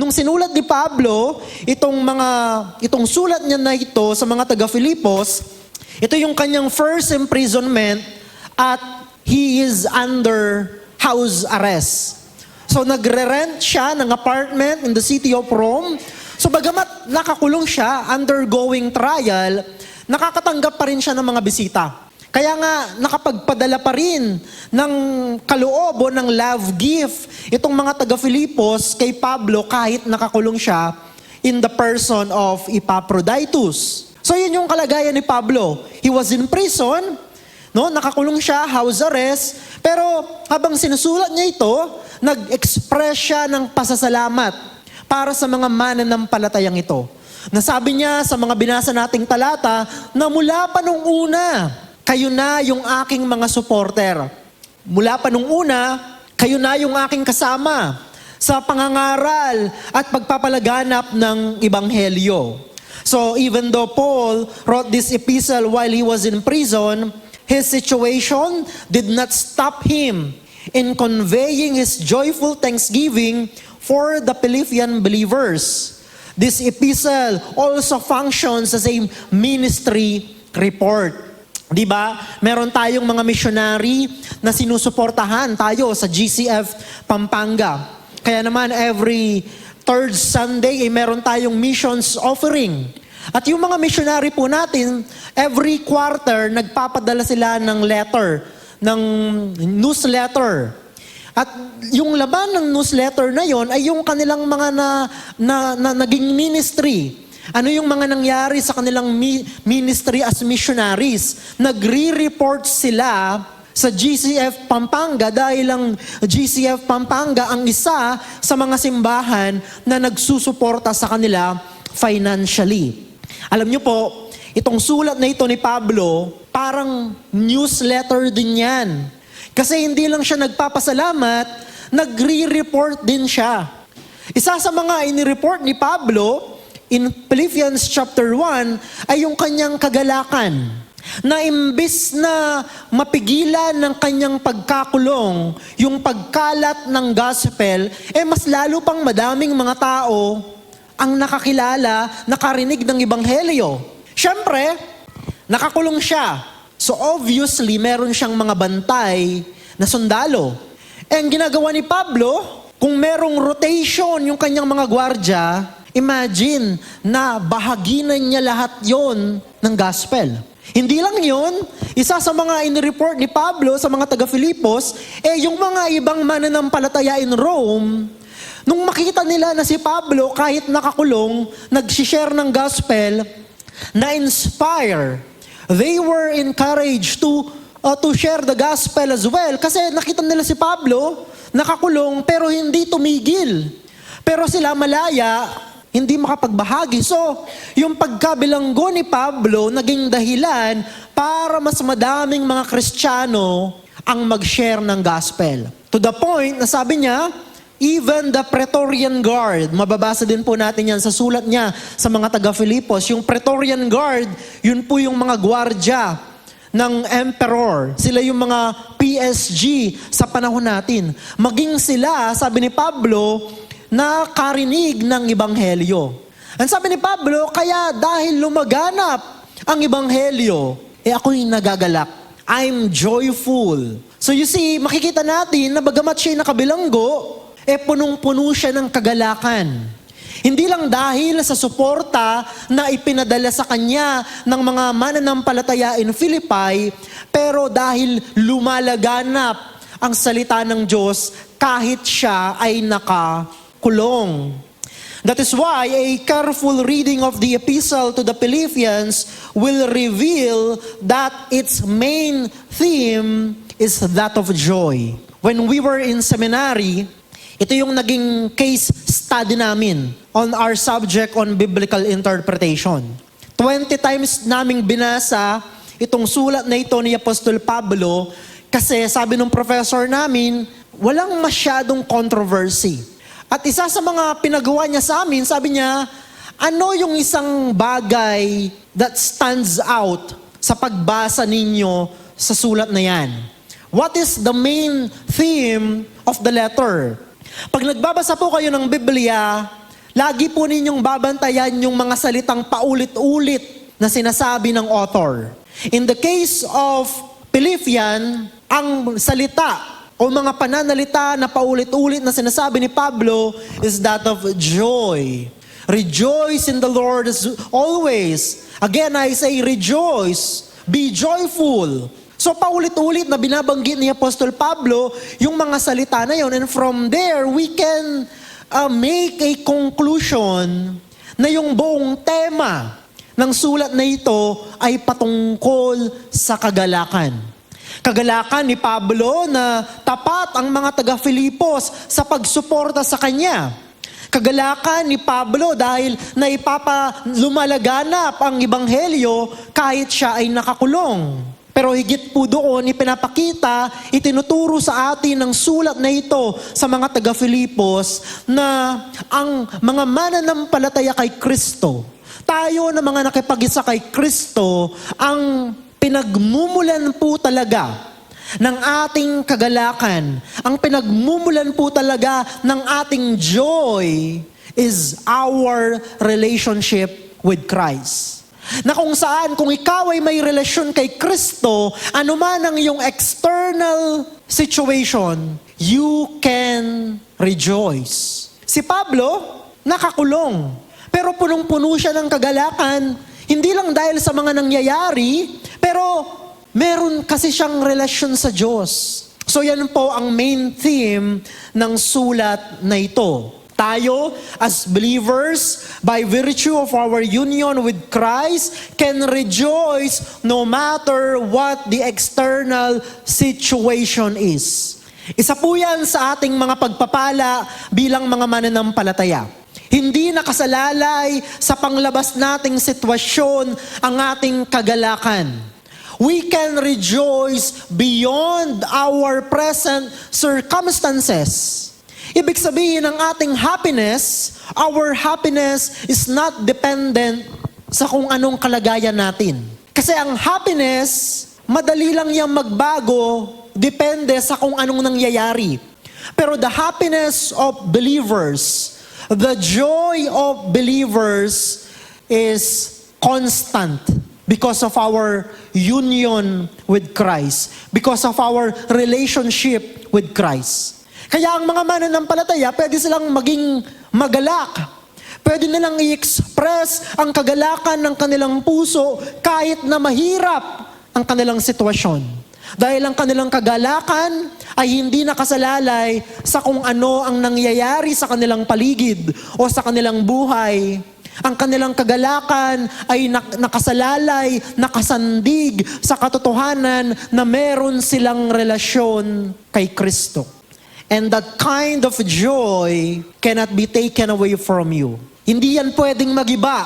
nung sinulat ni Pablo, itong sulat niya na ito sa mga taga-Filipos, ito yung kanyang first imprisonment at he is under house arrest. So nagre-rent siya ng apartment in the city of Rome. So bagamat nakakulong siya, undergoing trial, nakakatanggap pa rin siya ng mga bisita. Kaya nga nakapagpadala pa rin ng kaloobo ng love gift itong mga taga-Filipos kay Pablo kahit nakakulong siya in the person of Epaphroditus. So yun yung kalagayan ni Pablo. He was in prison, no? Nakakulong siya, house arrest, pero habang sinusulat niya ito, nag-express siya ng pasasalamat para sa mga mananampalatayang ito. Nasabi niya sa mga binasa nating talata na mula pa nung una, kayo na yung aking mga supporter. Mula pa nung una, kayo na yung aking kasama sa pangangaral at pagpapalaganap ng Ebanghelyo. So even though Paul wrote this epistle while he was in prison, his situation did not stop him in conveying his joyful thanksgiving for the Philippian believers. This epistle also functions as a ministry report. Di ba? Meron tayong mga missionary na sinusuportahan tayo sa GCF Pampanga. Kaya naman every third Sunday meron tayong missions offering. At yung mga missionary po natin, every quarter nagpapadala sila ng letter, ng newsletter. At yung laman ng newsletter na yon ay yung kanilang mga naging ministry. Ano yung mga nangyari sa kanilang ministry as missionaries? Nagre-report sila sa GCF Pampanga dahil ang GCF Pampanga ang isa sa mga simbahan na nagsusuporta sa kanila financially. Alam niyo po, itong sulat na ito ni Pablo, parang newsletter din yan. Kasi hindi lang siya nagpapasalamat, nagre-report din siya. Isa sa mga inireport ni Pablo in Philippians chapter 1 ay yung kanyang kagalakan. Na imbis na mapigilan ng kanyang pagkakulong, yung pagkalat ng gospel, mas lalo pang madaming mga tao ang nakakilala, nakarinig ng Ebanghelyo. Siyempre, nakakulong siya. So obviously, meron siyang mga bantay na sundalo. Ang ginagawa ni Pablo, kung merong rotation yung kanyang mga gwardya, imagine na bahaginan niya lahat yon ng gospel. Hindi lang yun, isa sa mga inireport ni Pablo sa mga taga-Filipos, yung mga ibang mananampalataya in Rome, nung makita nila na si Pablo kahit nakakulong, nag-share ng gospel, na-inspire. They were encouraged to share the gospel as well. Kasi nakita nila si Pablo, nakakulong, pero hindi tumigil. Pero sila malaya, hindi makapagbahagi. So, yung pagkabilanggo ni Pablo naging dahilan para mas madaming mga Kristiyano ang mag-share ng gospel. To the point na sabi niya, even the Praetorian Guard, mababasa din po natin yan sa sulat niya sa mga taga-Filipos, yung Praetorian Guard, yun po yung mga gwardya ng emperor. Sila yung mga PSG sa panahon natin. Maging sila, sabi ni Pablo, nakarinig ng Ebanghelyo. Ang sabi ni Pablo, kaya dahil lumaganap ang Ebanghelyo, ako'y nagagalak. I'm joyful. So you see, makikita natin na bagamat siya'y nakabilanggo, punong-puno siya ng kagalakan. Hindi lang dahil sa suporta na ipinadala sa kanya ng mga mananampalataya in Philippi, pero dahil lumalaganap ang salita ng Diyos kahit siya ay nakakulong. That is why a careful reading of the epistle to the Philippians will reveal that its main theme is that of joy. When we were in seminary, ito yung naging case study namin on our subject on biblical interpretation. 20 times naming binasa itong sulat na ito ni Apostol Pablo kasi sabi ng professor namin, walang masyadong controversy. At isa sa mga pinagawa niya sa amin, sabi niya, ano yung isang bagay that stands out sa pagbasa ninyo sa sulat na yan? What is the main theme of the letter? Pag nagbabasa po kayo ng Biblia, lagi po ninyong babantayan yung mga salitang paulit-ulit na sinasabi ng author. In the case of Philippian, ang salita o mga pananalita na paulit-ulit na sinasabi ni Pablo is that of joy. Rejoice in the Lord as always. Again, I say rejoice. Be joyful. So paulit-ulit na binabanggit ni Apostol Pablo yung mga salita na yun. And from there, we can make a conclusion na yung buong tema ng sulat na ito ay patungkol sa kagalakan. Kagalakan ni Pablo na tapat ang mga taga-Filipos sa pagsuporta sa kanya. Kagalakan ni Pablo dahil lumalaganak ang ebanghelyo kahit siya ay nakakulong. Pero higit po doon, ipinapakita, itinuturo sa atin ng sulat na ito sa mga taga-Filipos na ang mga mananampalataya kay Kristo, tayo na mga nakipag-isa kay Kristo, ang pinagmumulan po talaga ng ating kagalakan, ang pinagmumulan po talaga ng ating joy is our relationship with Christ. Na kung saan, kung ikaw ay may relasyon kay Kristo, anuman ang iyong external situation, you can rejoice. Si Pablo, nakakulong, pero punong-puno siya ng kagalakan, hindi lang dahil sa mga nangyayari, pero meron kasi siyang relasyon sa Diyos. So yan po ang main theme ng sulat na ito. Tayo, as believers, by virtue of our union with Christ, can rejoice no matter what the external situation is. Isa po yan sa ating mga pagpapala bilang mga mananampalataya. Hindi nakasalalay sa panglabas nating sitwasyon ang ating kagalakan. We can rejoice beyond our present circumstances. Ibig sabihin, ang ating happiness, our happiness is not dependent sa kung anong kalagayan natin. Kasi ang happiness, madali lang yang magbago, depende sa kung anong nangyayari. Pero the happiness of believers, the joy of believers is constant because of our union with Christ, because of our relationship with Christ. Kaya ang mga mananampalataya, pwede silang maging magalak. Pwede nilang i-express ang kagalakan ng kanilang puso kahit na mahirap ang kanilang sitwasyon. Dahil ang kanilang kagalakan ay hindi nakasalalay sa kung ano ang nangyayari sa kanilang paligid o sa kanilang buhay. Ang kanilang kagalakan ay nakasalalay, nakasandig sa katotohanan na meron silang relasyon kay Kristo. And that kind of joy cannot be taken away from you. Hindi yan pwedeng magiba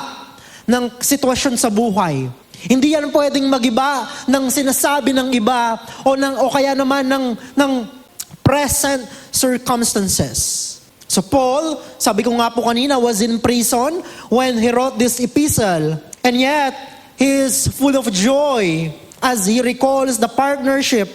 ng sitwasyon sa buhay. Hindi yan pwedeng magiba ng sinasabi ng iba o kaya naman ng present circumstances. So Paul, sabi ko nga po kanina, was in prison when he wrote this epistle. And yet, he is full of joy as he recalls the partnership,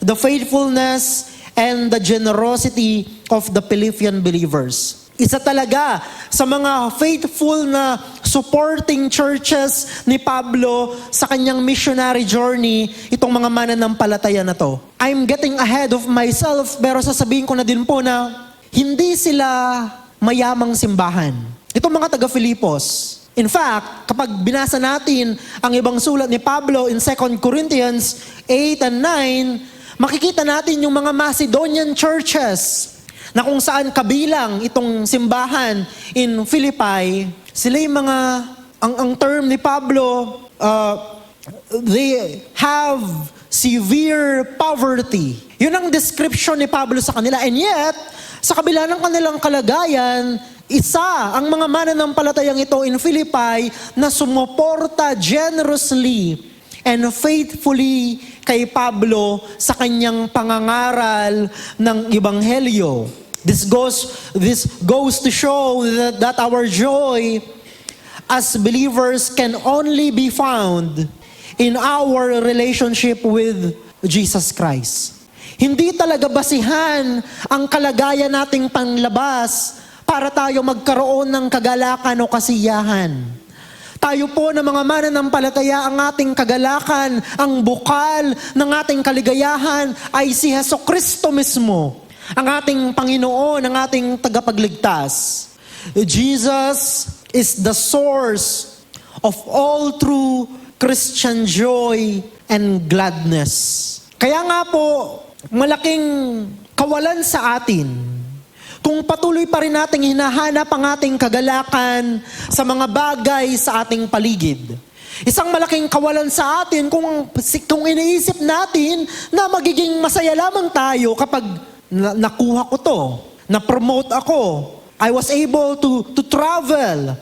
the faithfulness, and the generosity of the Philippian believers. Isa talaga sa mga faithful na supporting churches ni Pablo sa kanyang missionary journey, itong mga mananampalataya na to. I'm getting ahead of myself, pero sasabihin ko na din po na hindi sila mayamang simbahan. Itong mga taga-Filipos. In fact, kapag binasa natin ang ibang sulat ni Pablo in 2 Corinthians 8 and 9, makikita natin yung mga Macedonian churches na kung saan kabilang itong simbahan in Philippi, sila yung mga, ang term ni Pablo, they have severe poverty. Yun ang description ni Pablo sa kanila. And yet, sa kabila ng kanilang kalagayan, isa ang mga mananampalatayang ito in Philippi na sumuporta generously and faithfully kay Pablo sa kanyang pangangaral ng Ebanghelyo. This goes to show that our joy as believers can only be found in our relationship with Jesus Christ. Hindi talaga basihan ang kalagayan nating panlabas para tayo magkaroon ng kagalakan o kasiyahan. Tayo po na mga mananampalataya, ang ating kagalakan, ang bukal ng ating kaligayahan ay si Hesukristo mismo, ang ating Panginoon, ang ating tagapagligtas. Jesus is the source of all true Christian joy and gladness. Kaya nga po, malaking kawalan sa atin kung patuloy pa rin nating hinahanap ang ating kagalakan sa mga bagay sa ating paligid. Isang malaking kawalan sa atin kung iniisip natin na magiging masaya lamang tayo kapag nakuha ko to, na-promote ako, I was able to travel.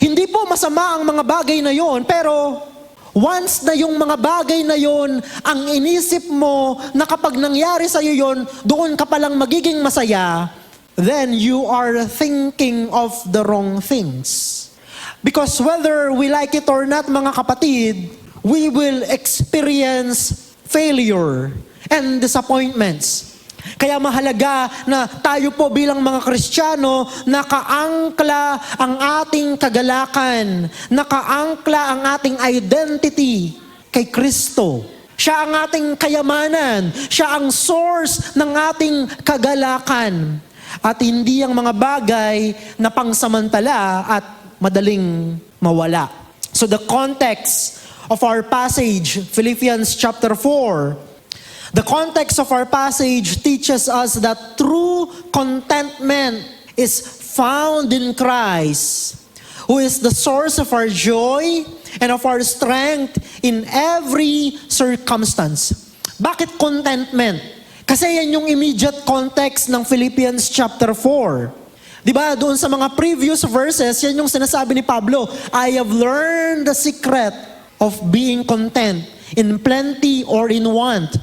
Hindi po masama ang mga bagay na yon, pero once na yung mga bagay na yon ang inisip mo na kapag nangyari sa iyo yon, doon ka palang magiging masaya, then you are thinking of the wrong things. Because whether we like it or not, mga kapatid, we will experience failure and disappointments. Kaya mahalaga na tayo po bilang mga Kristiyano, nakaangkla ang ating kagalakan, nakaangkla ang ating identity kay Kristo. Siya ang ating kayamanan, siya ang source ng ating kagalakan. At hindi ang mga bagay na pangsamantala at madaling mawala. So the context of our passage, Philippians chapter 4, the context of our passage teaches us that true contentment is found in Christ, who is the source of our joy and of our strength in every circumstance. Bakit contentment? Kasi yan yung immediate context ng Philippians chapter 4. Diba, doon sa mga previous verses, yan yung sinasabi ni Pablo, I have learned the secret of being content in plenty or in want.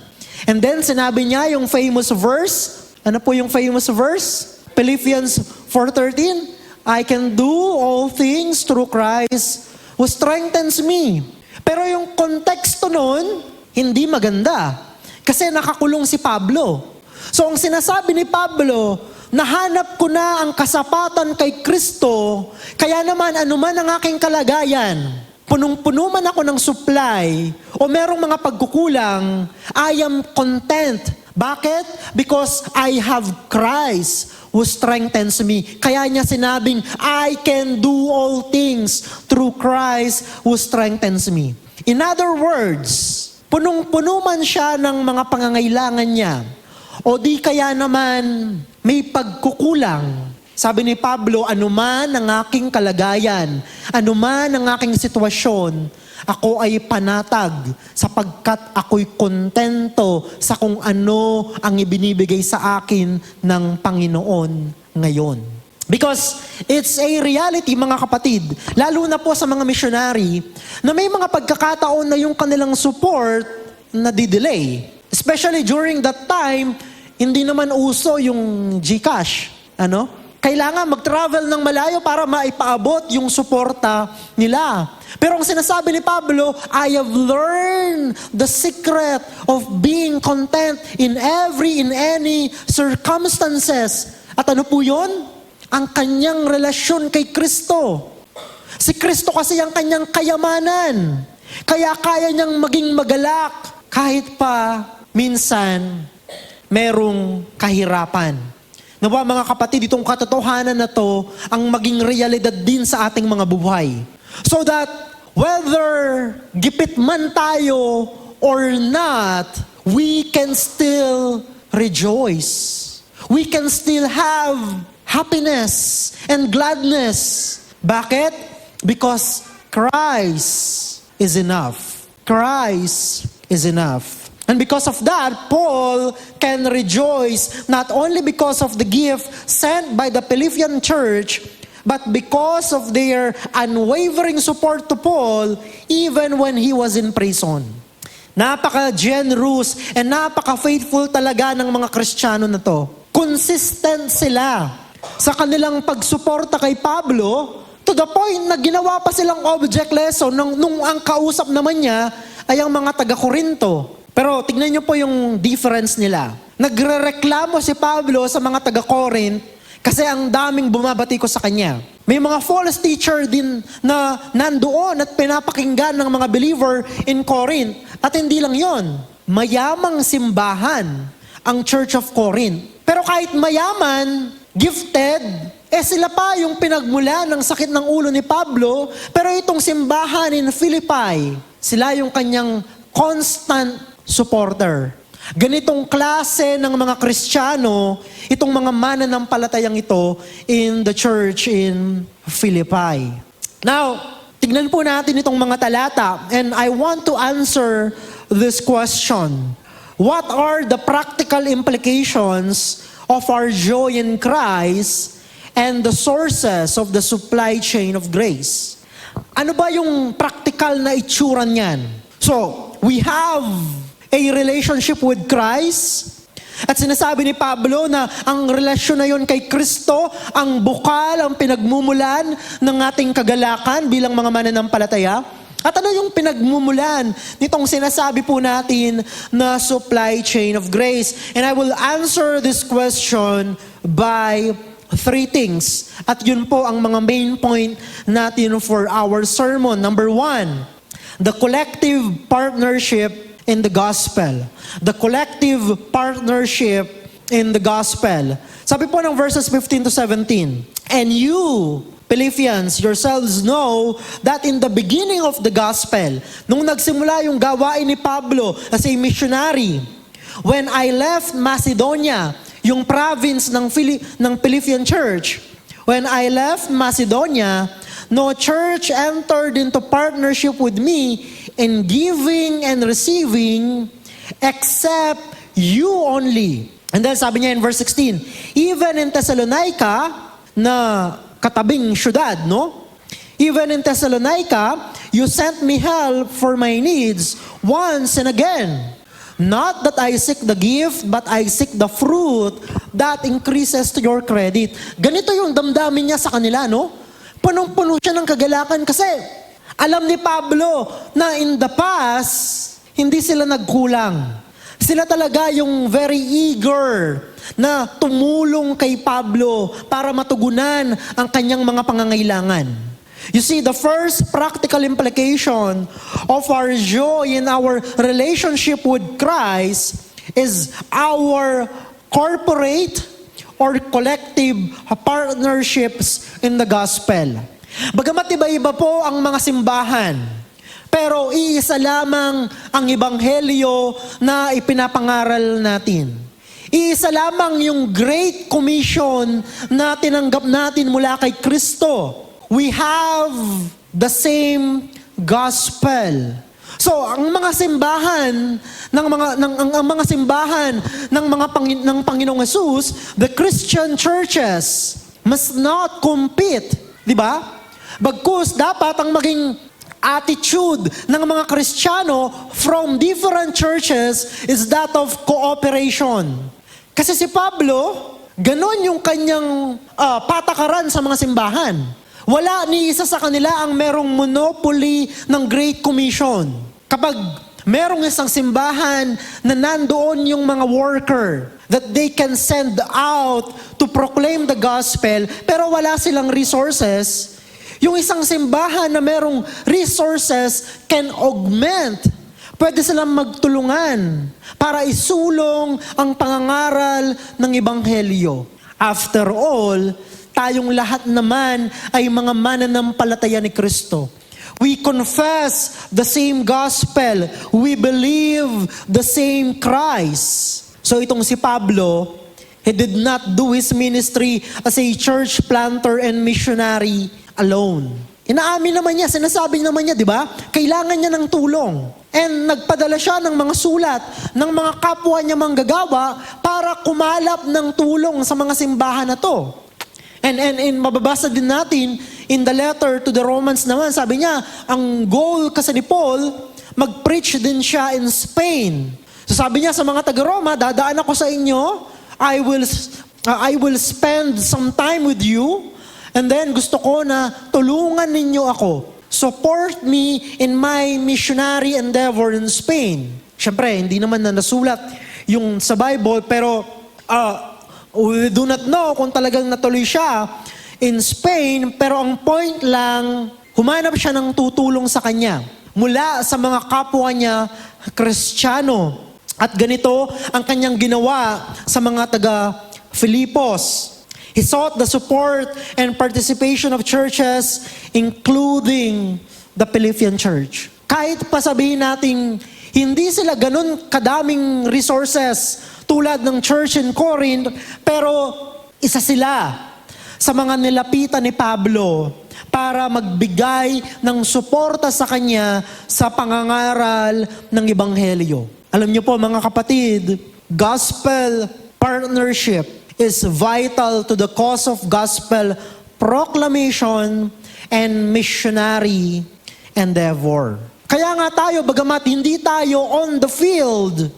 And then sinabi niya yung famous verse. Ano po yung famous verse? Philippians 4:13. I can do all things through Christ who strengthens me. Pero yung konteksto nun, hindi maganda. Kasi nakakulong si Pablo. So ang sinasabi ni Pablo, nahanap ko na ang kasapatan kay Kristo, kaya naman anuman ang aking kalagayan, punong-puno man ako ng supply o merong mga pagkukulang, I am content. Bakit? Because I have Christ who strengthens me. Kaya niya sinabing, I can do all things through Christ who strengthens me. In other words, punong-puno man siya ng mga pangangailangan niya, o di kaya naman may pagkukulang. Sabi ni Pablo, anuman ang aking kalagayan, anuman ang aking sitwasyon, ako ay panatag sapagkat ako'y kontento sa kung ano ang ibinibigay sa akin ng Panginoon ngayon. Because it's a reality, mga kapatid, lalo na po sa mga missionary, na may mga pagkakataon na yung kanilang support na di-delay. Especially during that time, hindi naman uso yung GCash. Kailangan mag-travel ng malayo para maipaabot yung suporta nila. Pero ang sinasabi ni Pablo, I have learned the secret of being content in any circumstances. At ano po yun? Ang kanyang relasyon kay Kristo. Si Kristo kasi ang kanyang kayamanan. Kaya kaya niyang maging magalak kahit pa minsan merong kahirapan. Nawa mga kapatid, itong katotohanan na to ang maging realidad din sa ating mga buhay. So that whether gipit man tayo or not, we can still rejoice. We can still have happiness and gladness. Bakit? Because Christ is enough. Christ is enough. And because of that, Paul can rejoice not only because of the gift sent by the Philippian church, but because of their unwavering support to Paul even when he was in prison. Napaka-generous and napaka-faithful talaga ng mga Kristiyano na to. Consistent sila sa kanilang pagsuporta kay Pablo to the point na ginawa pa silang object lesson nung ang kausap naman niya ay ang mga taga-Korinto. Pero tignan niyo po yung difference nila. Nagrereklamo si Pablo sa mga taga-Corinth Kasi ang daming bumabati ko sa kanya. May mga false teacher din na nandoon at pinapakinggan ng mga believer in Corinth. At hindi lang yon, mayamang simbahan ang Church of Corinth. Pero kahit mayaman, gifted, sila pa yung pinagmula ng sakit ng ulo ni Pablo. Pero itong simbahan in Philippi, sila yung kanyang constant supporter. Ganitong klase ng mga Kristiyano, itong mga mananampalatayang ito in the church in Philippi. Now, tignan po natin itong mga talata, and I want to answer this question. What are the practical implications of our joy in Christ and the sources of the supply chain of grace? Ano ba yung practical na itsura niyan? So, we have a relationship with Christ. At sinasabi ni Pablo na ang relasyon na yon kay Kristo, ang bukal, ang pinagmumulan ng ating kagalakan bilang mga mananampalataya. At ano yung pinagmumulan nitong sinasabi po natin na supply chain of grace? And I will answer this question by 3 things. At yun po ang mga main point natin for our sermon. Number 1, the collective partnership in the gospel. The collective partnership in the gospel. Sabi po ng verses 15 to 17, and you, Philippians, yourselves know that in the beginning of the gospel, nung nagsimula yung gawain ni Pablo as a missionary, when I left Macedonia, yung province ng Philippian church, when I left Macedonia, no church entered into partnership with me in giving and receiving except you only. And then sabi niya in verse 16, even in Thessalonica, na katabing syudad, no? Even in Thessalonica, you sent me help for my needs once and again. Not that I seek the gift, but I seek the fruit that increases to your credit. Ganito yung damdamin niya sa kanila, no? Punong-puno siya ng kagalakan kasi alam ni Pablo na in the past, hindi sila nagkulang. Sila talaga yung very eager na tumulong kay Pablo para matugunan ang kanyang mga pangangailangan. You see, the first practical implication of our joy in our relationship with Christ is our corporate or collective partnerships in the gospel. Bagamat iba-iba po ang mga simbahan, pero iisa lamang ang ebanghelyo na ipinapangaral natin. Iisa lamang yung Great Commission na tinanggap natin mula kay Kristo. We have the same gospel. So, ang mga simbahan ng Panginoong Hesus, the Christian churches must not compete, di ba? Bagkus dapat ang maging attitude ng mga Kristiyano from different churches is that of cooperation. Kasi si Pablo, ganon yung kanyang patakaran sa mga simbahan. Wala ni isa sa kanila ang merong monopoly ng Great Commission. Kapag merong isang simbahan na nandoon yung mga worker that they can send out to proclaim the gospel, pero wala silang resources, yung isang simbahan na merong resources can augment. Pwede silang magtulungan para isulong ang pangangaral ng ebanghelyo. After all, tayong lahat naman ay mga mananampalataya ni Kristo. We confess the same gospel. We believe the same Christ. So itong si Pablo, he did not do his ministry as a church planter and missionary alone. Inaamin naman niya, sinasabi naman niya, di ba? Kailangan niya ng tulong. And nagpadala siya ng mga sulat ng mga kapwa niya manggagawa para kumalap ng tulong sa mga simbahan na to. And mababasa din natin in the letter to the Romans naman, sabi niya, ang goal kasi ni Paul, mag-preach din siya in Spain. So sabi niya sa mga taga-Roma, dadaan ako sa inyo, I will spend some time with you, and then gusto ko na tulungan ninyo ako. Support me in my missionary endeavor in Spain. Siyempre, hindi naman na nasulat yung sa Bible, pero We do not know kung talagang natuloy siya in Spain, pero ang point lang, humanap siya ng tutulong sa kanya mula sa mga kapwa niya Kristiyano. At ganito ang kanyang ginawa sa mga taga-Filipos. He sought the support and participation of churches, including the Philippian church. Kahit pa sabihin natin, hindi sila ganun kadaming resources tulad ng church in Corinth, pero isa sila sa mga nilapitan ni Pablo para magbigay ng suporta sa kanya sa pangangaral ng Ebanghelyo. Alam niyo po mga kapatid, gospel partnership is vital to the cause of gospel proclamation and missionary endeavor. Kaya nga tayo, bagamat hindi tayo on the field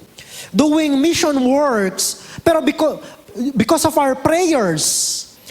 doing mission works, pero because of our prayers,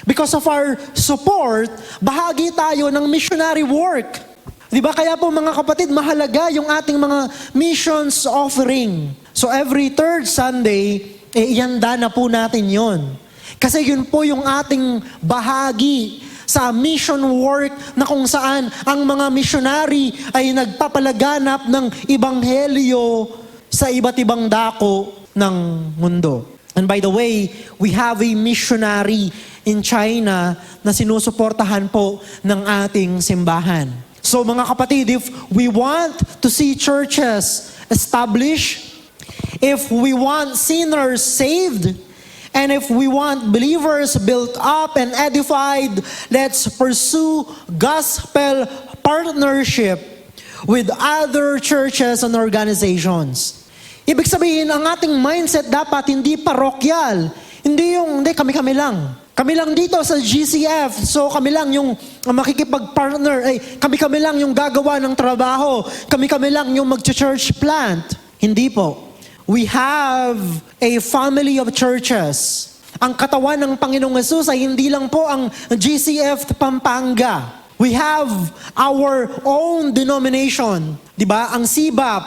because of our support, bahagi tayo ng missionary work. Di ba? Kaya po mga kapatid, mahalaga yung ating mga missions offering. So every third Sunday, ihanda na po natin yon. Kasi yun po yung ating bahagi sa mission work na kung saan ang mga missionary ay nagpapalaganap ng ebanghelyo sa iba't ibang dako ng mundo. And by the way, we have a missionary in China na sinusuportahan po ng ating simbahan. So mga kapatid, if we want to see churches established, if we want sinners saved, and if we want believers built up and edified, let's pursue gospel partnership with other churches and organizations. Ibig sabihin, ang ating mindset dapat hindi parokyal. Hindi kami-kami lang. Kami lang dito sa GCF, so kami lang yung makikipag-partner. Kami-kami lang yung gagawa ng trabaho. Kami-kami lang yung mag-church plant. Hindi po. We have a family of churches. Ang katawan ng Panginoong Hesus ay hindi lang po ang GCF Pampanga. We have our own denomination. Diba? Ang CBAP,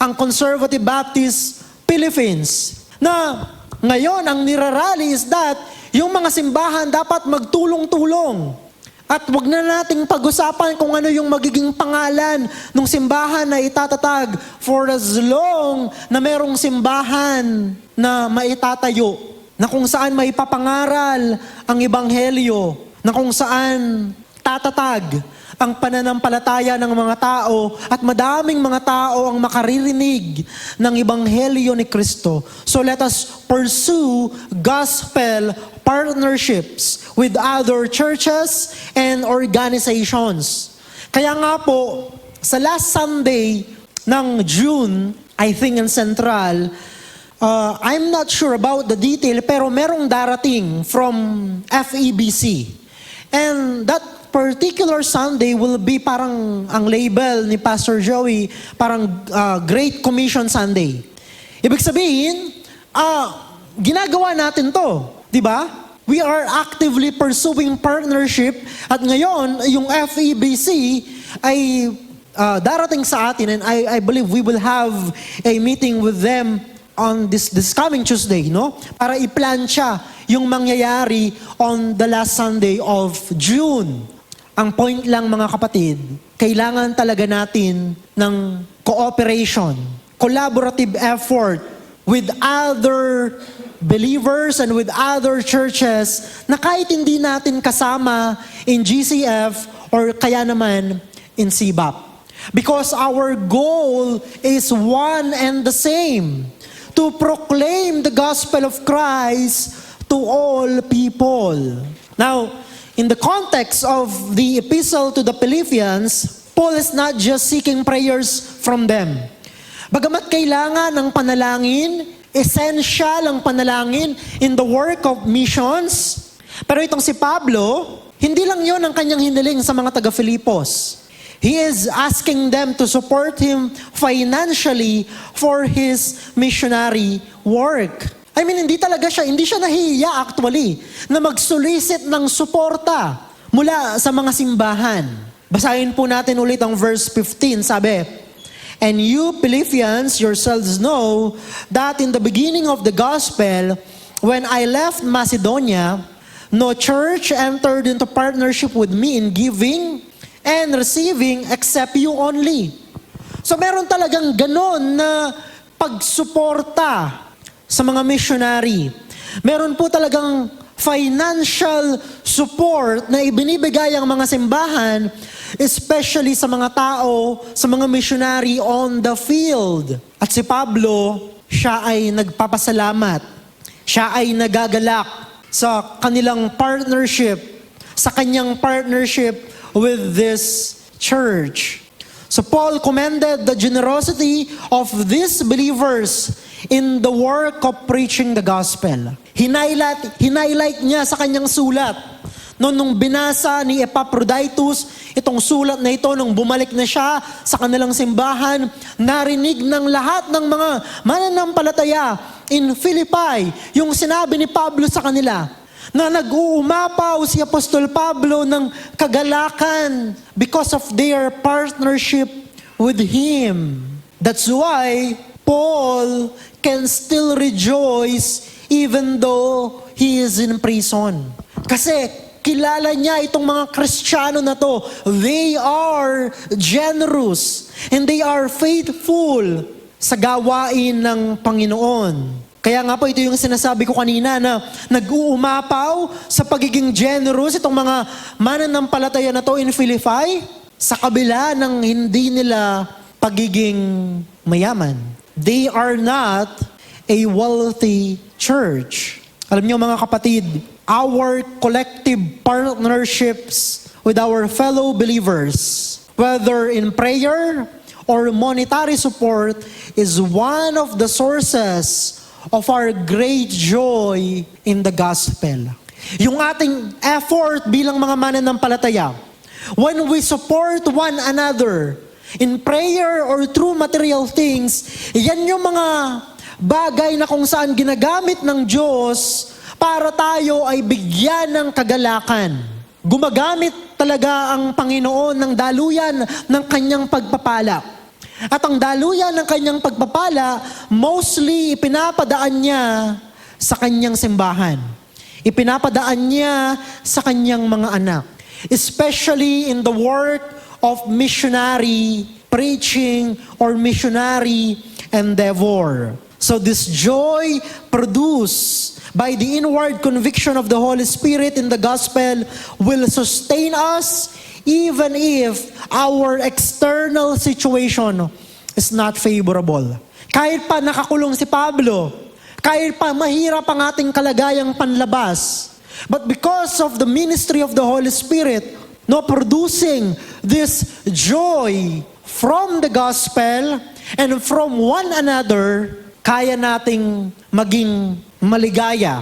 ang Conservative Baptist Philippines. Na ngayon, ang nirarally is that yung mga simbahan dapat magtulong-tulong. At wag na nating pag-usapan kung ano yung magiging pangalan ng simbahan na itatatag for as long na merong simbahan na maitatayo, na kung saan maipapangaral ang ebanghelyo, na kung saan tatatag ang pananampalataya ng mga tao at madaming mga tao ang makaririnig ng ebanghelyo ni Kristo. So let us pursue gospel partnerships with other churches and organizations. Kaya nga po, sa last Sunday ng June, I think in Central, I'm not sure about the detail, pero merong darating from FEBC. And that particular Sunday will be parang ang label ni Pastor Joey, parang Great Commission Sunday. Ibig sabihin, ginagawa natin to. Diba? We are actively pursuing partnership at ngayon, yung FEBC ay darating sa atin and I believe we will have a meeting with them on this coming Tuesday, no? Para i-plansya yung mangyayari on the last Sunday of June. Ang point lang mga kapatid, kailangan talaga natin ng cooperation, collaborative effort with other believers and with other churches na kahit hindi natin kasama in GCF or kaya naman in CBAP. Because our goal is one and the same, to proclaim the gospel of Christ to all people. Now, in the context of the epistle to the Philippians, Paul is not just seeking prayers from them. Bagamat kailangan ng panalangin, essential ang panalangin in the work of missions. Pero itong si Pablo, hindi lang yon ang kanyang hiniling sa mga taga-Filipos. He is asking them to support him financially for his missionary work. I mean, hindi siya nahihiya actually na mag-solicit ng suporta mula sa mga simbahan. Basahin po natin ulit ang verse 15, sabi, "And you Philippians yourselves know that in the beginning of the gospel, when I left Macedonia, no church entered into partnership with me in giving and receiving except you only. So meron talagang ganon na pagsuporta sa mga missionary. Meron po talagang financial support na ibinibigay ang mga simbahan, especially sa mga tao, sa mga missionary on the field. At si Pablo, siya ay nagpapasalamat. Siya ay nagagalak sa kanilang partnership, sa kanyang partnership with this church. So Paul commended the generosity of these believers in the work of preaching the gospel. Hinighlight niya sa kanyang sulat. Nung binasa ni Epaphroditus itong sulat na ito, nung bumalik na siya sa kanilang simbahan, narinig ng lahat ng mga mananampalataya in Philippi yung sinabi ni Pablo sa kanila, na nag-uumapaw si Apostol Pablo ng kagalakan because of their partnership with him. That's why Paul can still rejoice even though he is in prison. Kasi kilala niya itong mga Kristiyano na to. They are generous and they are faithful sa gawain ng Panginoon. Kaya nga po ito yung sinasabi ko kanina na nag-uumapaw sa pagiging generous itong mga mananampalataya na to in Philippi sa kabila ng hindi nila pagiging mayaman. They are not a wealthy church. Alam niyo mga kapatid, our collective partnerships with our fellow believers, whether in prayer or monetary support, is one of the sources of our great joy in the gospel. Yung ating effort bilang mga mananampalataya, when we support one another in prayer or through material things, yan yung mga bagay na kung saan ginagamit ng Diyos para tayo ay bigyan ng kagalakan. Gumagamit talaga ang Panginoon ng daluyan ng kanyang pagpapala. At ang daluyan ng kanyang pagpapala, mostly ipinapadaan niya sa kanyang simbahan. Ipinapadaan niya sa kanyang mga anak. Especially in the work of missionary preaching or missionary endeavor. So this joy produced by the inward conviction of the Holy Spirit in the gospel will sustain us even if our external situation is not favorable. Kahit pa nakakulong si Pablo, kahit pa mahirap ang ating kalagayang panlabas, but because of the ministry of the Holy Spirit, producing this joy from the gospel and from one another, kaya nating maging maligaya.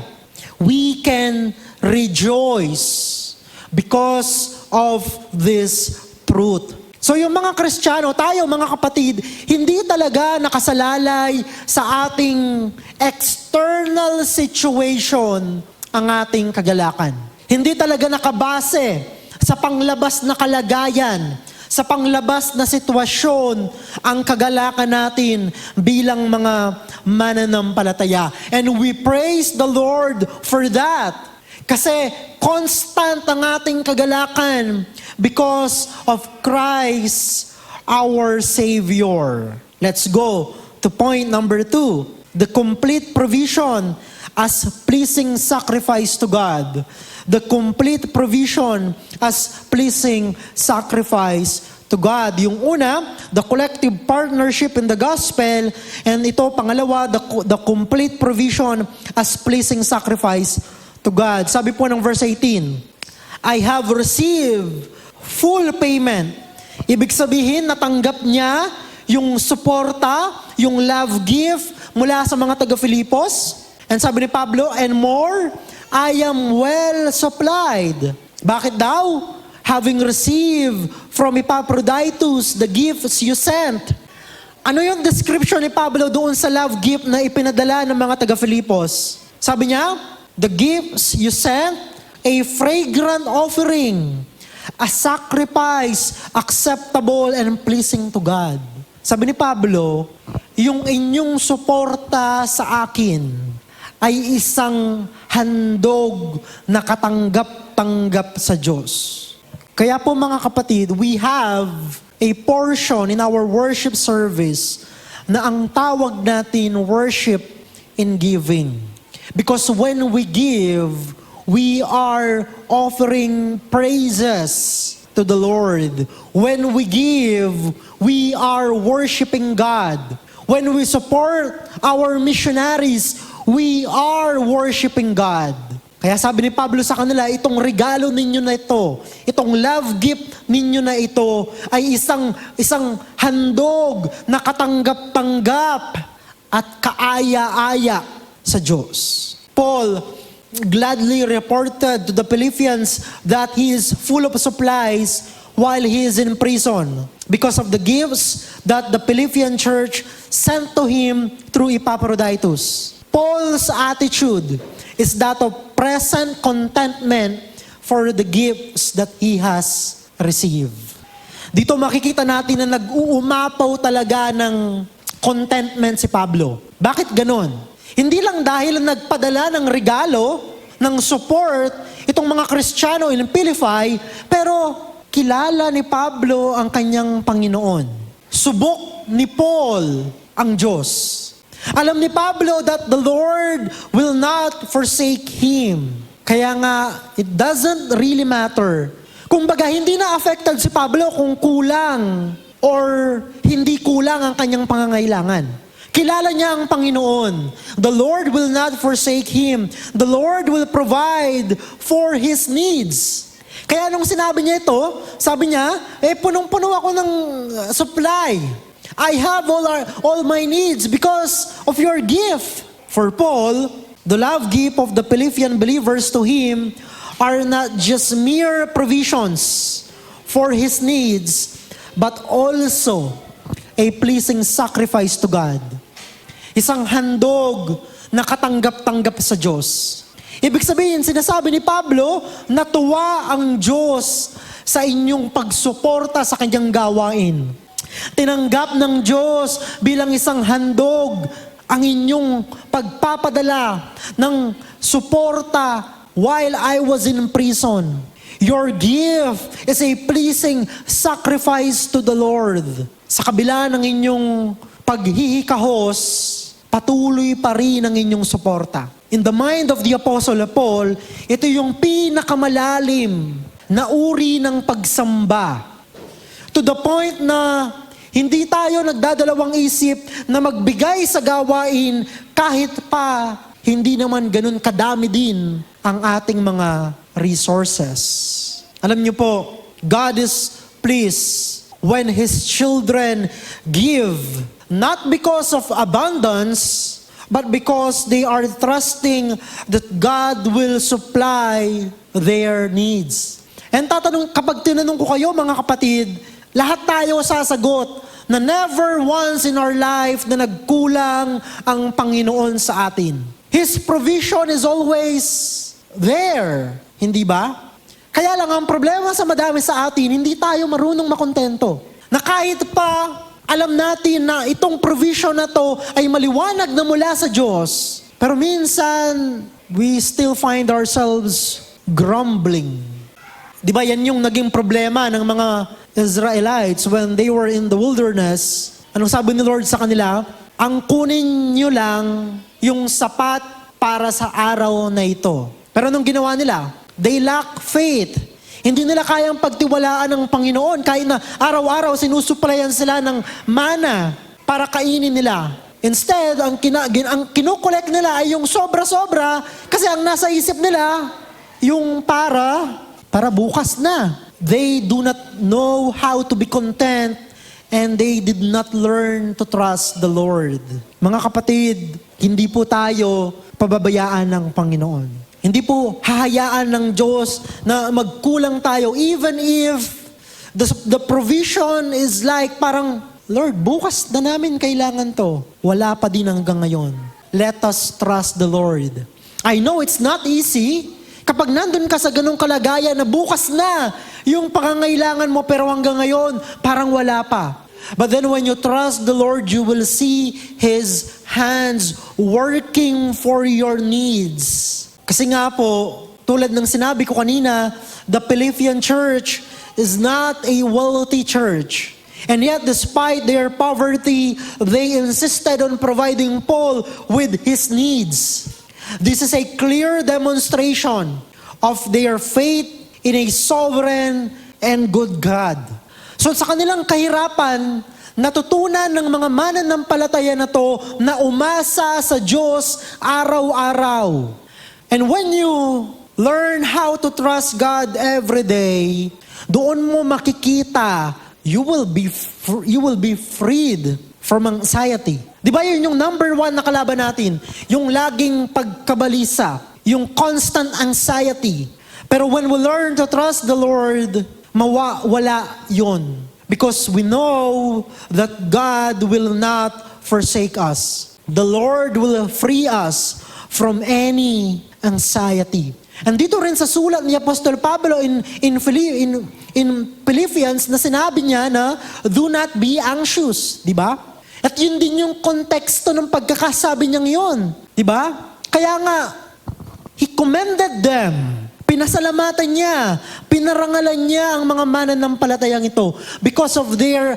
We can rejoice because of this truth. So yung mga Kristiyano, tayo mga kapatid, hindi talaga nakasalalay sa ating external situation ang ating kagalakan. Hindi talaga nakabase sa panglabas na kalagayan, sa panglabas na sitwasyon ang kagalakan natin bilang mga mananampalataya. And we praise the Lord for that. Kasi constant ang ating kagalakan because of Christ, our Savior. Let's go to point number 2. The complete provision as pleasing sacrifice to God. The complete provision as pleasing sacrifice to God. Yung una, the collective partnership in the gospel. And ito, pangalawa, the complete provision as pleasing sacrifice to God. Sabi po ng verse 18, I have received full payment. Ibig sabihin, natanggap niya yung suporta, yung love gift mula sa mga taga-Filipos. And sabi ni Pablo, and more, I am well supplied. Bakit daw? Having received from Epaphroditus the gifts you sent. Ano yung description ni Pablo doon sa love gift na ipinadala ng mga taga-Filipos? Sabi niya, the gifts you sent, a fragrant offering, a sacrifice acceptable and pleasing to God. Sabi ni Pablo, yung inyong suporta sa akin ay isang handog na katanggap-tanggap sa Diyos. Kaya po mga kapatid, we have a portion in our worship service na ang tawag natin worship in giving. Because when we give, we are offering praises to the Lord. When we give, we are worshiping God. When we support our missionaries, we are worshiping God. Kaya sabi ni Pablo sa kanila, itong regalo ninyo na ito, itong love gift ninyo na ito, ay isang handog na katanggap-tanggap at kaaya-aya sa Diyos. Paul gladly reported to the Philippians that he is full of supplies while he is in prison because of the gifts that the Philippian church sent to him through Epaphroditus. Paul's attitude is that of present contentment for the gifts that he has received. Dito makikita natin na nag-uumapaw talaga ng contentment si Pablo. Bakit ganon? Hindi lang dahil nagpadala ng regalo, ng support, itong mga Kristiyano in Philippi, pero kilala ni Pablo ang kanyang Panginoon. Subok ni Paul ang Diyos. Alam ni Pablo that the Lord will not forsake him. Kaya nga, it doesn't really matter. Kumbaga, hindi na affected si Pablo kung kulang or hindi kulang ang kanyang pangangailangan. Kilala niya ang Panginoon. The Lord will not forsake him. The Lord will provide for his needs. Kaya nung sinabi niya ito, sabi niya, punong-puno ako ng supply. I have all my needs because of your gift. For Paul, the love gift of the Philippian believers to him are not just mere provisions for his needs, but also a pleasing sacrifice to God. Isang handog na katanggap-tanggap sa Diyos. Ibig sabihin, sinasabi ni Pablo, natuwa ang Diyos sa inyong pagsuporta sa kanyang gawain. Tinanggap ng Diyos bilang isang handog ang inyong pagpapadala ng suporta while I was in prison. Your gift is a pleasing sacrifice to the Lord. Sa kabila ng inyong paghihikahos, patuloy pa rin ang inyong suporta. In the mind of the Apostle Paul, ito yung pinakamalalim na uri ng pagsamba. To the point na hindi tayo nagdadalawang isip na magbigay sa gawain kahit pa hindi naman ganun kadami din ang ating mga resources. Alam niyo po, God is pleased when His children give, not because of abundance, but because they are trusting that God will supply their needs. And kapag tinanong ko kayo mga kapatid, lahat tayo sasagot na never once in our life na nagkulang ang Panginoon sa atin. His provision is always there. Hindi ba? Kaya lang ang problema sa madami sa atin, hindi tayo marunong makontento. Na kahit pa alam natin na itong provision na to ay maliwanag na mula sa Diyos, pero minsan we still find ourselves grumbling. Di ba yan yung naging problema ng mga Israelites when they were in the wilderness? Anong sabi ni Lord sa kanila? Ang kunin nyo lang yung sapat para sa araw na ito. Pero anong ginawa nila? They lack faith. Hindi nila kayang pagtiwalaan ng Panginoon kahit na araw-araw sinusuplayan sila ng mana para kainin nila. Instead, ang kinukolek nila ay yung sobra-sobra kasi ang nasa isip nila, yung para bukas na. They do not know how to be content and they did not learn to trust the Lord. Mga kapatid, hindi po tayo pababayaan ng Panginoon. Hindi po hahayaan ng Diyos na magkulang tayo even if the provision is like parang, Lord, bukas na namin kailangan to. Wala pa din hanggang ngayon. Let us trust the Lord. I know it's not easy. Kapag nandun ka sa ganong kalagayan na bukas na yung pangangailangan mo pero hanggang ngayon parang wala pa. But then when you trust the Lord, you will see His hands working for your needs. Kasi nga po, tulad ng sinabi ko kanina, the Philippian church is not a wealthy church. And yet, despite their poverty, they insisted on providing Paul with his needs. This is a clear demonstration of their faith in a sovereign and good God. So sa kanilang kahirapan, natutunan ng mga mananampalataya na to na umasa sa Diyos araw-araw. And when you learn how to trust God every day, doon mo makikita, you will be freed from anxiety. Di ba yun yung number 1 na kalaban natin? Yung laging pagkabalisa, yung constant anxiety. Pero when we learn to trust the Lord, mawawala yun. Because we know that God will not forsake us. The Lord will free us from any anxiety. And dito rin sa sulat ni Apostol Pablo in Philippians na sinabi niya na do not be anxious, di ba? At yun din yung konteksto ng pagkakasabi niyang yun, di ba? Kaya nga, He commended them. Pinasalamatan niya, pinarangalan niya ang mga mananampalatayang ito because of their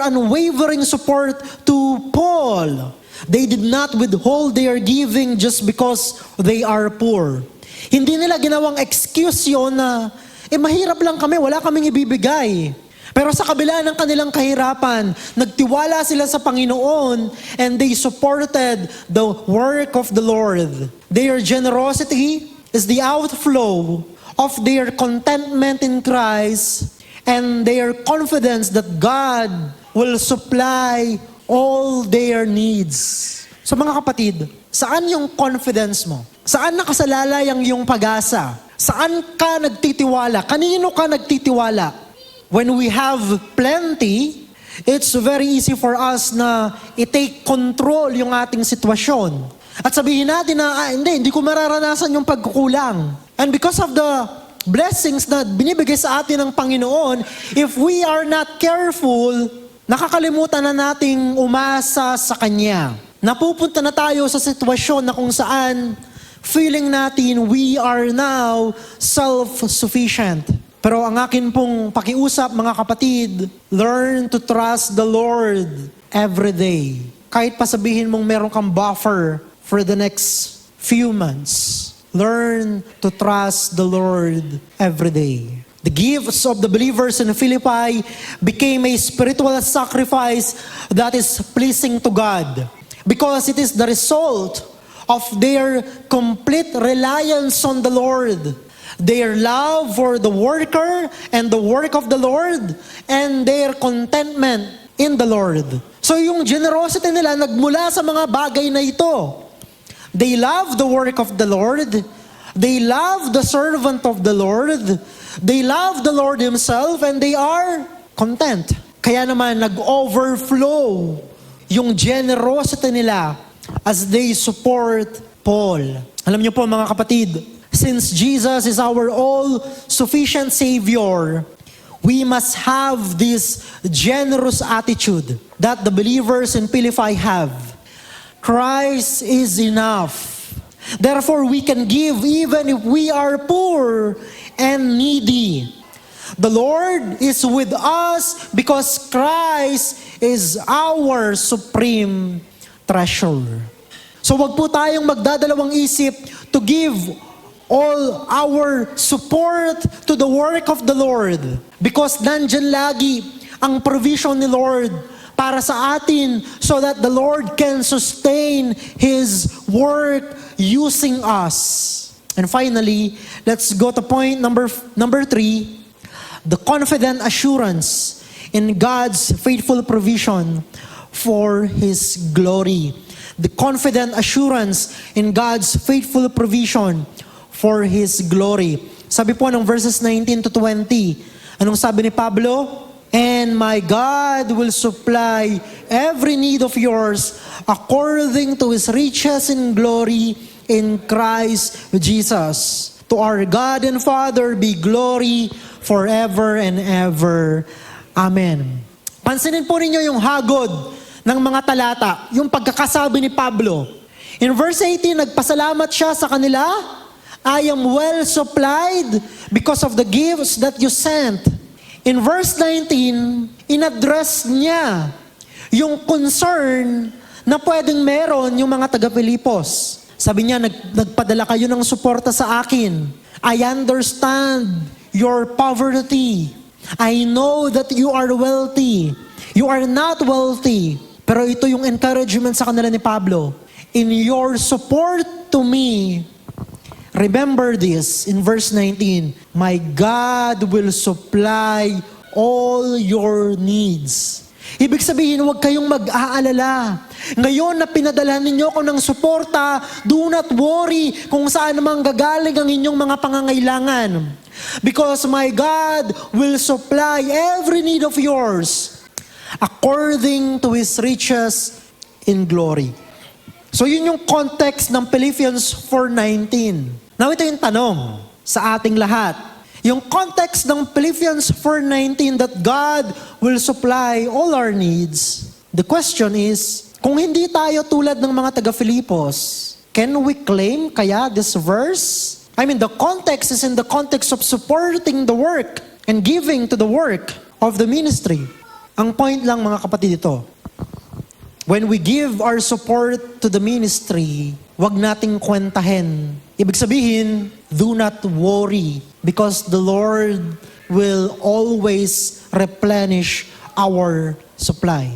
unwavering support to Paul. They did not withhold their giving just because they are poor. Hindi nila ginawang excuse yun na, mahirap lang kami, wala kaming ibibigay. Pero sa kabila ng kanilang kahirapan, nagtiwala sila sa Panginoon and they supported the work of the Lord. Their generosity is the outflow of their contentment in Christ and their confidence that God will supply all their needs. So mga kapatid, saan yung confidence mo? Saan nakasalalay ang iyong pag-asa? Saan ka nagtitiwala? Kanino ka nagtitiwala? When we have plenty, it's very easy for us na i-take control yung ating sitwasyon. At sabihin natin na, hindi ko mararanasan yung pagkukulang. And because of the blessings na binibigay sa atin ng Panginoon, if we are not careful, nakakalimutan na nating umasa sa Kanya. Napupunta na tayo sa sitwasyon na kung saan feeling natin we are now self-sufficient. Pero ang akin pong pakiusap, mga kapatid, learn to trust the Lord every day. Kahit pa sabihin mong meron kang buffer for the next few months, learn to trust the Lord every day. The gifts of the believers in Philippi became a spiritual sacrifice that is pleasing to God because it is the result of their complete reliance on the Lord, their love for the worker and the work of the Lord, and their contentment in the Lord. So yung generosity nila nagmula sa mga bagay na ito. They love the work of the Lord, they love the servant of the Lord, they love the Lord Himself, and they are content. Kaya naman nag-overflow yung generosity nila as they support Paul. Alam niyo po mga kapatid, since Jesus is our all-sufficient Savior, we must have this generous attitude that the believers in Philippi have. Christ is enough. Therefore, we can give even if we are poor and needy. The Lord is with us because Christ is our supreme treasure. So wag po tayong magdadalawang isip to give all our support to the work of the Lord because nandyan lagi ang provision ni Lord para sa atin so that the Lord can sustain His work using us. And finally, let's go to point number 3, the confident assurance in God's faithful provision for His glory. The confident assurance in God's faithful provision for His glory. Sabi po ng verses 19 to 20, anong sabi ni Pablo? And my God will supply every need of yours according to His riches in glory in Christ Jesus. To our God and Father be glory forever and ever. Amen. Pansinin po ninyo yung hagod ng mga talata, yung pagkakasabi ni Pablo. In verse 18, nagpasalamat siya sa kanila, I am well supplied because of the gifts that you sent. In verse 19, inaddress niya yung concern na pwedeng meron yung mga taga-Pilipos. Sabi niya, nagpadala kayo ng suporta sa akin. I understand your poverty. I know that you are wealthy. You are not wealthy. Pero ito yung encouragement sa kanila ni Pablo. In your support to me, remember this in verse 19, my God will supply all your needs. Ibig sabihin, huwag kayong mag-aalala. Ngayon na pinadala ninyo ko ng suporta, do not worry kung saan namang gagaling ang inyong mga pangangailangan. Because my God will supply every need of yours according to His riches in glory. So yun yung context ng Philippians 4:19. Now ito yung tanong sa ating lahat. Yung context ng Philippians 4:19 that God will supply all our needs. The question is, kung hindi tayo tulad ng mga taga-Filipos, can we claim kaya this verse? I mean, the context is in the context of supporting the work and giving to the work of the ministry. Ang point lang mga kapatid ito, when we give our support to the ministry, wag nating kwentahin. Ibig sabihin, do not worry because the Lord will always replenish our supply.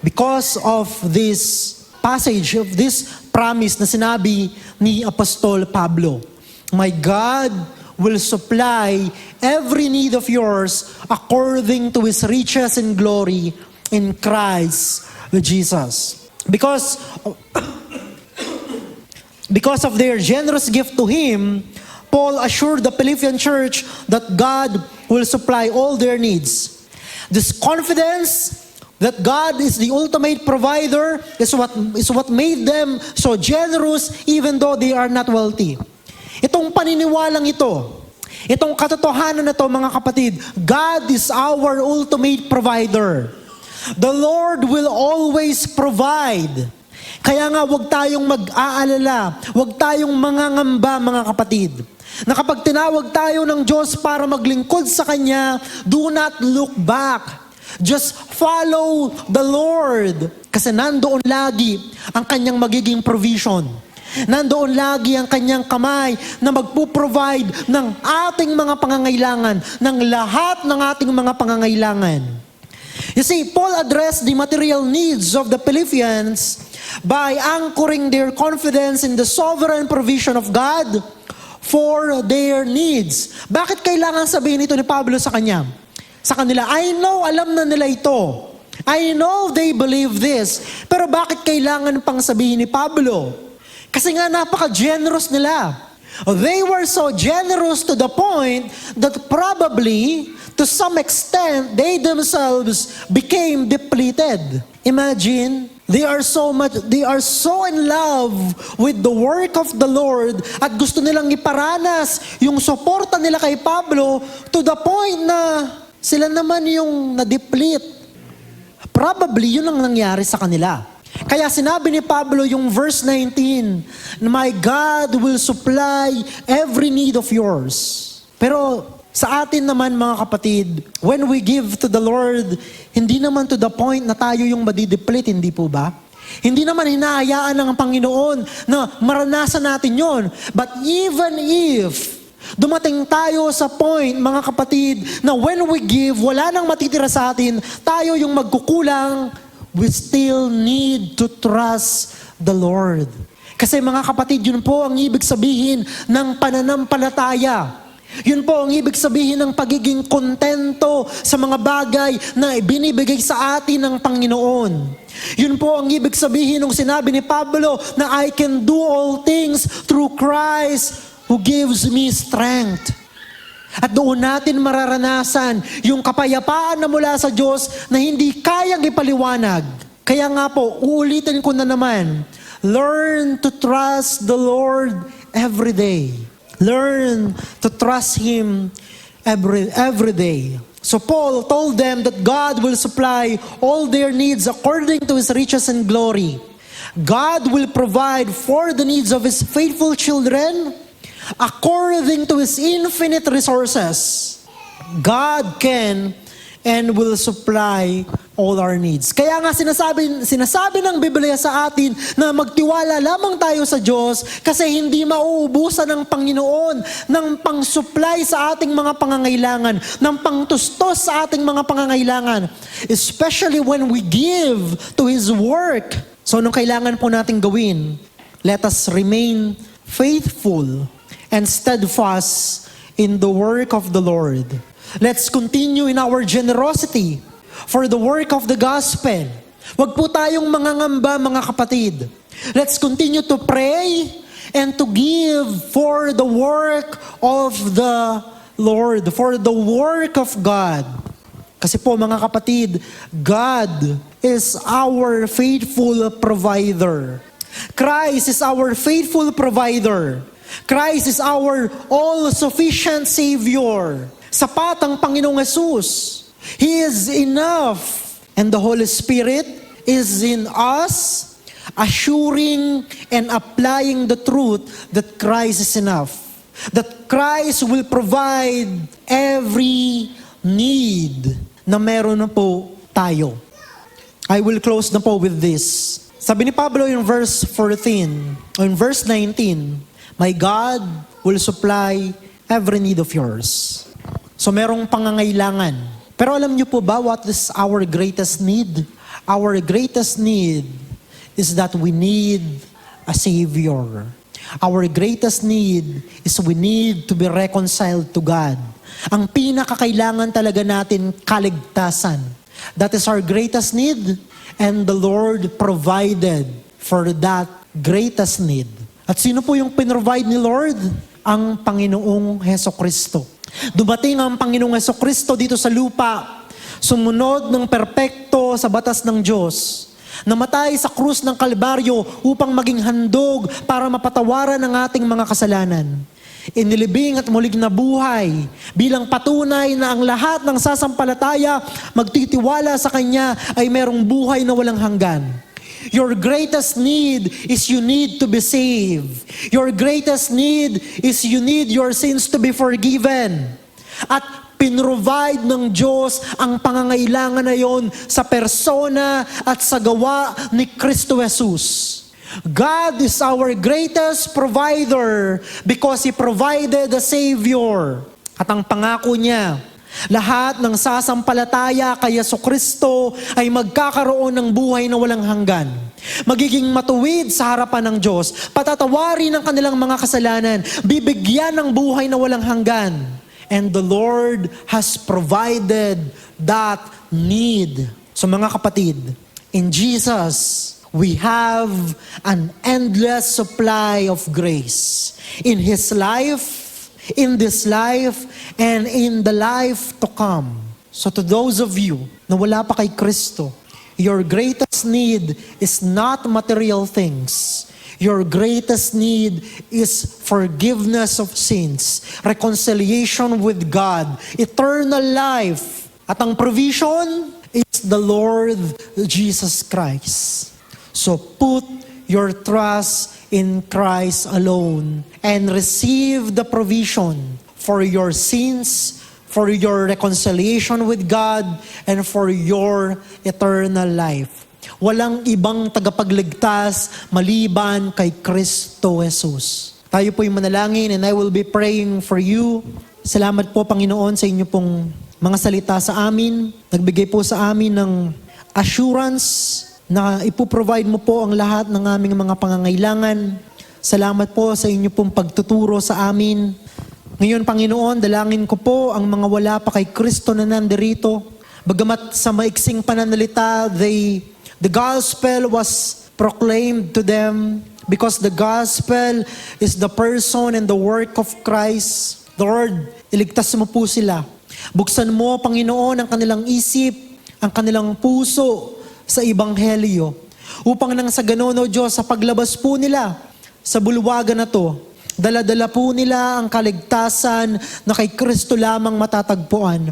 Because of this passage, of this promise na sinabi ni Apostol Pablo, my God will supply every need of yours according to His riches and glory in Christ Jesus. Because of their generous gift to Him, Paul assured the Philippian church that God will supply all their needs. This confidence that God is the ultimate provider is what made them so generous even though they are not wealthy. Itong paniniwalang ito, itong katotohanan na ito mga kapatid, God is our ultimate provider. The Lord will always provide. Kaya nga huwag tayong mag-aalala, huwag tayong mangangamba mga kapatid. Na kapag tinawag tayo ng Diyos para maglingkod sa Kanya, do not look back. Just follow the Lord. Kasi nandoon lagi ang Kanyang magiging provision. Nandoon lagi ang Kanyang kamay na magpo-provide ng ating mga pangangailangan, ng lahat ng ating mga pangangailangan. You see, Paul addressed the material needs of the Philippians by anchoring their confidence in the sovereign provision of God for their needs. Bakit kailangan sabihin ito ni Pablo sa kanila? I know, alam na nila ito. I know they believe this. Pero bakit kailangan pang sabihin ni Pablo? Kasi nga napaka-generous nila. They were so generous to the point that probably, to some extent, they themselves became depleted. Imagine, they are so in love with the work of the Lord at gusto nilang iparanas yung suporta nila kay Pablo to the point na sila naman yung na-deplete. Probably yun ang nangyari sa kanila. Kaya sinabi ni Pablo yung verse 19, my God will supply every need of yours. Pero sa atin naman mga kapatid, when we give to the Lord, hindi naman to the point na tayo yung madideplete, hindi po ba? Hindi naman hinahayaan ng Panginoon na maranasan natin yon. But even if dumating tayo sa point, mga kapatid, na when we give, wala nang matitira sa atin, tayo yung magkukulang, we still need to trust the Lord. Kasi mga kapatid, yun po ang ibig sabihin ng pananampalataya. Yun po ang ibig sabihin ng pagiging kontento sa mga bagay na binibigay sa atin ng Panginoon. Yun po ang ibig sabihin ng sinabi ni Pablo na I can do all things through Christ who gives me strength. At doon natin mararanasan yung kapayapaan na mula sa Diyos na hindi kayang ipaliwanag. Kaya nga po, uulitin ko na naman, learn to trust the Lord every day. Learn to trust Him every day. So Paul told them that God will supply all their needs according to His riches and glory. God will provide for the needs of His faithful children according to His infinite resources. God can and will supply all our needs. Kaya nga sinasabi ng Biblia sa atin na magtiwala lamang tayo sa Diyos kasi hindi mauubusan ng Panginoon ng pang-supply sa ating mga pangangailangan, ng pangtustos sa ating mga pangangailangan, especially when we give to His work. So anong kailangan po natin gawin? Let us remain faithful and steadfast in the work of the Lord. Let's continue in our generosity for the work of the gospel. Huwag po tayong mangangamba, mga kapatid. Let's continue to pray and to give for the work of the Lord, for the work of God. Kasi po, mga kapatid, God is our faithful provider. Christ is our faithful provider. Christ is our all-sufficient Savior. Sapat ang Panginoong Hesus. He is enough. And the Holy Spirit is in us, assuring and applying the truth that Christ is enough. That Christ will provide every need na meron na po tayo. I will close na po with this. Sabi ni Pablo in verse 14, or in verse 19, my God will supply every need of yours. So merong pangangailangan. Pero alam niyo po ba what is our greatest need? Our greatest need is that we need a Savior. Our greatest need is we need to be reconciled to God. Ang pinakakailangan talaga natin, kaligtasan. That is our greatest need, and the Lord provided for that greatest need. At sino po yung pinrovide ni Lord? Ang Panginoong Hesukristo. Dumating ang Panginoong Hesukristo dito sa lupa, sumunod ng perpekto sa batas ng Diyos, namatay sa krus ng Kalbaryo upang maging handog para mapatawaran ang ating mga kasalanan. Inilibing at muling nabuhay bilang patunay na ang lahat ng sasampalataya magtitiwala sa Kanya ay merong buhay na walang hanggan. Your greatest need is you need to be saved. Your greatest need is you need your sins to be forgiven. At pinrovide ng Diyos ang pangangailangan na yon sa persona at sa gawa ni Kristo Jesus. God is our greatest provider because He provided a Savior. At ang pangako niya, lahat ng sasampalataya kay Jesucristo ay magkakaroon ng buhay na walang hanggan. Magiging matuwid sa harapan ng Diyos, patatawarin ang kanilang mga kasalanan, bibigyan ng buhay na walang hanggan. And the Lord has provided that need. So mga kapatid, in Jesus, we have an endless supply of grace. In His life, in this life, and in the life to come. So to those of you na wala pa kay Kristo, your greatest need is not material things. Your greatest need is forgiveness of sins, reconciliation with God, eternal life. At ang provision is the Lord Jesus Christ. So put your trust in Christ alone and receive the provision for your sins, for your reconciliation with God, and for your eternal life. Walang ibang tagapagligtas maliban kay Kristo Jesus. Tayo po'y manalangin and I will be praying for you. Salamat po, Panginoon, sa inyo pong mga salita sa amin. Nagbigay po sa amin ng assurance na ipoprovide mo po ang lahat ng aming mga pangangailangan. Salamat po sa inyo pong pagtuturo sa amin. Ngayon, Panginoon, dalangin ko po ang mga wala pa kay Kristo na nandirito. Bagamat sa maiksing pananalita, the gospel was proclaimed to them because the gospel is the person and the work of Christ. Lord, iligtas mo po sila. Buksan mo, Panginoon, ang kanilang isip, ang kanilang puso sa Ebanghelyo. Upang nang sa ganon, O Diyos, sa paglabas po nila sa bulwagan na to, dala-dala po nila ang kaligtasan na kay Kristo lamang matatagpuan.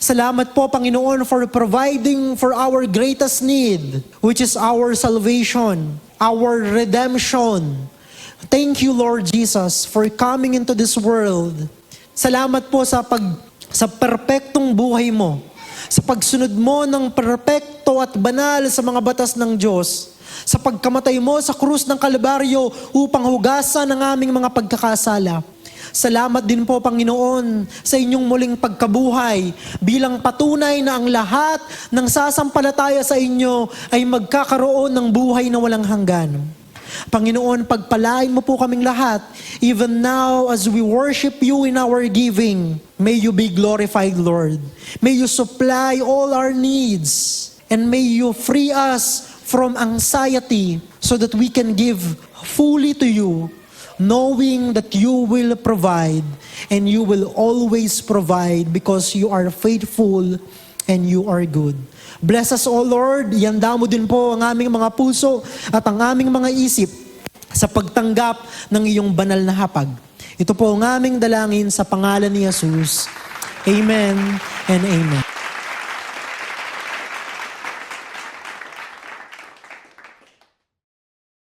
Salamat po, Panginoon, for providing for our greatest need, which is our salvation, our redemption. Thank you, Lord Jesus, for coming into this world. Salamat po sa perpektong buhay mo, sa pagsunod mo ng perpekto at banal sa mga batas ng Diyos, sa pagkamatay mo sa krus ng Kalbaryo upang hugasan ang aming mga pagkakasala. Salamat din po, Panginoon, sa inyong muling pagkabuhay bilang patunay na ang lahat ng sasampalataya sa inyo ay magkakaroon ng buhay na walang hanggan. Panginoon, pagpalain mo po kaming lahat, even now as we worship you in our giving. May you be glorified, Lord. May you supply all our needs, and may you free us from anxiety so that we can give fully to you, knowing that you will provide, and you will always provide because you are faithful and you are good. Bless us, O Lord. Ihanda mo din po ang aming mga puso at ang aming mga isip sa pagtanggap ng iyong banal na hapag. Ito po ang aming dalangin sa pangalan ni Jesus. Amen and amen.